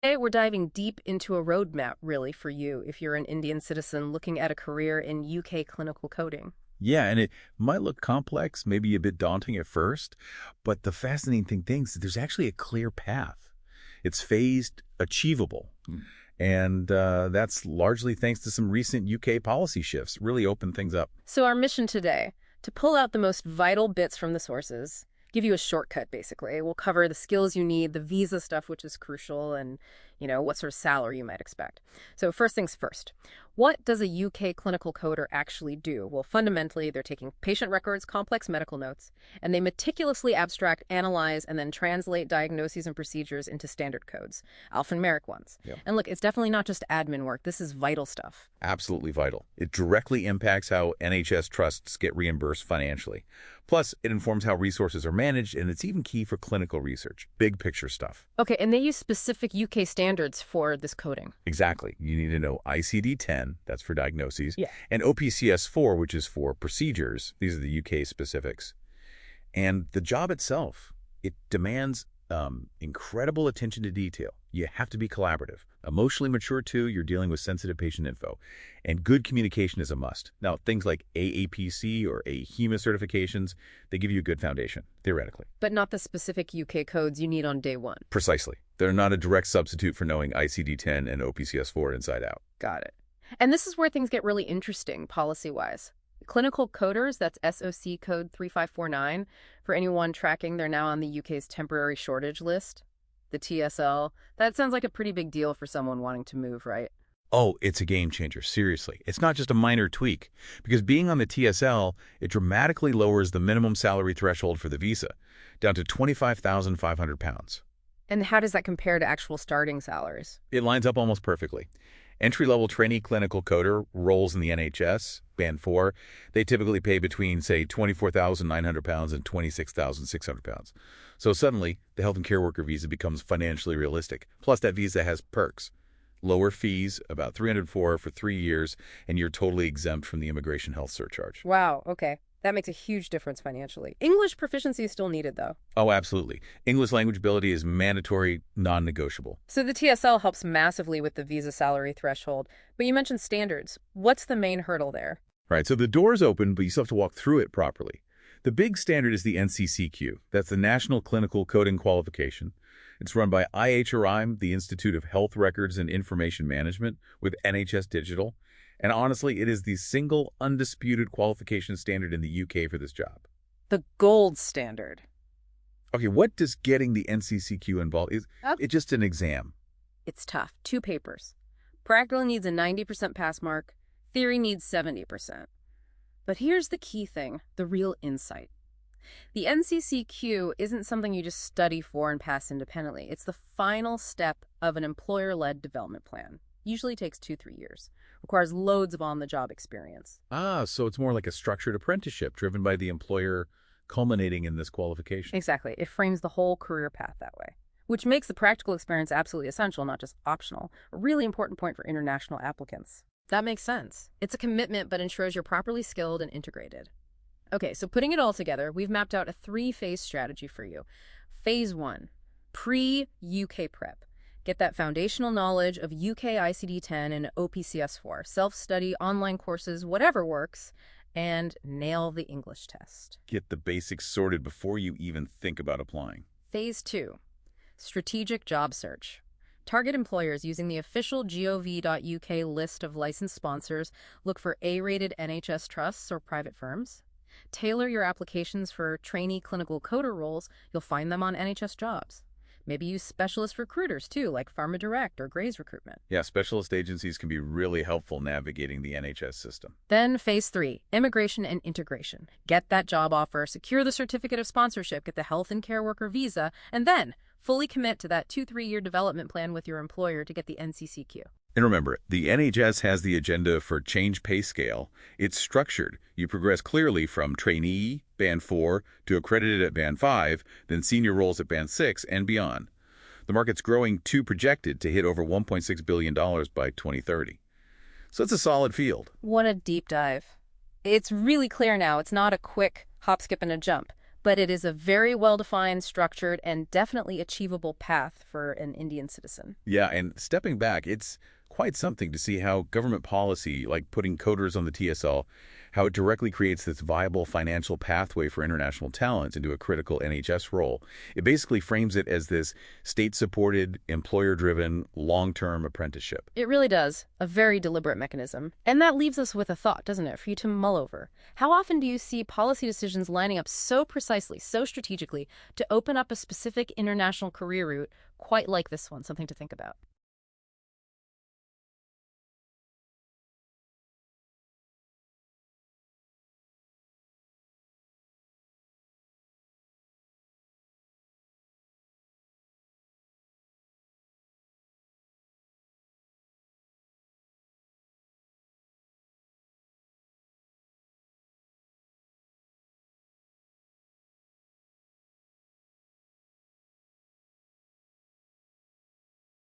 Today, we're diving deep into a roadmap, really, for you if you're an Indian citizen looking at a career in UK clinical coding. Yeah, and it might look complex, maybe a bit daunting at first, but the fascinating thing is that there's actually a clear path. It's phased, achievable, and that's largely thanks to some recent UK policy shifts, really open things up. So, our mission today, to pull out the most vital bits from the sources, give you a shortcut, basically. We'll cover the skills you need, the visa stuff, which is crucial, and, what sort of salary you might expect. So, first things first. What does a UK clinical coder actually do? Well, fundamentally, they're taking patient records, complex medical notes, and they meticulously abstract, analyze, and then translate diagnoses and procedures into standard codes, alphanumeric ones. Yep. And look, it's definitely not just admin work. This is vital stuff. Absolutely vital. It directly impacts how NHS trusts get reimbursed financially. Plus, it informs how resources are managed, and it's even key for clinical research. Big picture stuff. Okay, and they use specific UK standards for this coding. Exactly. You need to know ICD-10, that's for diagnoses, Yeah. and OPCS-4, which is for procedures. These are the UK specifics. And the job itself, it demands incredible attention to detail. You have to be collaborative. Emotionally mature, too. You're dealing with sensitive patient info. And good communication is a must. Now, things like AAPC or AHEMA certifications, they give you a good foundation, theoretically. But not the specific UK codes you need on day one. Precisely. They're not a direct substitute for knowing ICD-10 and OPCS-4 inside out. Got it. And this is where things get really interesting policy-wise. Clinical coders, that's SOC code 3549. For anyone tracking, they're now on the UK's temporary shortage list. The TSL. That sounds like a pretty big deal for someone wanting to move, right? Oh, it's a game changer, seriously. It's not just a minor tweak, because being on the TSL, it dramatically lowers the minimum salary threshold for the visa, down to £25,500. And how does that compare to actual starting salaries? It lines up almost perfectly. Entry-level trainee clinical coder roles in the NHS, Band 4, they typically pay between, say, £24,900 and £26,600. So suddenly, the health and care worker visa becomes financially realistic. Plus, that visa has perks. Lower fees, about $304 for 3 years, and you're totally exempt from the immigration health surcharge. Wow, okay. That makes a huge difference financially. English proficiency is still needed, though. Oh, absolutely. English language ability is mandatory, non-negotiable. So the TSL helps massively with the visa salary threshold. But you mentioned standards. What's the main hurdle there? Right, so the door is open, but you still have to walk through it properly. The big standard is the NCCQ. That's the National Clinical Coding Qualification. It's run by IIM, the Institute of Health Records and Information Management, with NHS Digital. And honestly, it is the single undisputed qualification standard in the UK for this job. The gold standard. Okay, what does getting the NCCQ involve? Is it just an exam? It's tough. 2 papers. Practical needs a 90% pass mark. Theory needs 70%. But here's the key thing, the real insight. The NCCQ isn't something you just study for and pass independently. It's the final step of an employer-led development plan. Usually takes 2-3 years. Requires loads of on-the-job experience. Ah, so it's more like a structured apprenticeship driven by the employer, culminating in this qualification. Exactly. It frames the whole career path that way, which makes the practical experience absolutely essential, not just optional. A really important point for international applicants. That makes sense. It's a commitment, but ensures you're properly skilled and integrated. Okay, so putting it all together, we've mapped out a 3-phase strategy for you. Phase 1, pre-UK prep. Get that foundational knowledge of UK ICD-10 and OPCS-4, self-study, online courses, whatever works, and nail the English test. Get the basics sorted before you even think about applying. Phase 2, strategic job search. Target employers using the official gov.uk list of licensed sponsors. Look for A-rated NHS trusts or private firms. Tailor your applications for trainee clinical coder roles. You'll find them on NHS jobs. Maybe use specialist recruiters, too, like Pharma Direct or Gray's Recruitment. Yeah, specialist agencies can be really helpful navigating the NHS system. Then phase 3, immigration and integration. Get that job offer, secure the certificate of sponsorship, get the health and care worker visa, and then fully commit to that 2-3 year development plan with your employer to get the NCCQ. And remember, the NHS has the agenda for change pay scale. It's structured. You progress clearly from trainee, Band 4, to accredited at Band 5, then senior roles at Band 6, and beyond. The market's growing too, projected to hit over $1.6 billion by 2030. So it's a solid field. What a deep dive. It's really clear now. It's not a quick hop, skip, and a jump. But it is a very well-defined, structured, and definitely achievable path for an Indian citizen. Yeah, and stepping back, it's quite something to see how government policy, like putting coders on the TSL, how it directly creates this viable financial pathway for international talent into a critical NHS role. It basically frames it as this state-supported, employer-driven, long-term apprenticeship. It really does. A very deliberate mechanism. And that leaves us with a thought, doesn't it, for you to mull over. How often do you see policy decisions lining up so precisely, so strategically, to open up a specific international career route, quite like this one? Something to think about.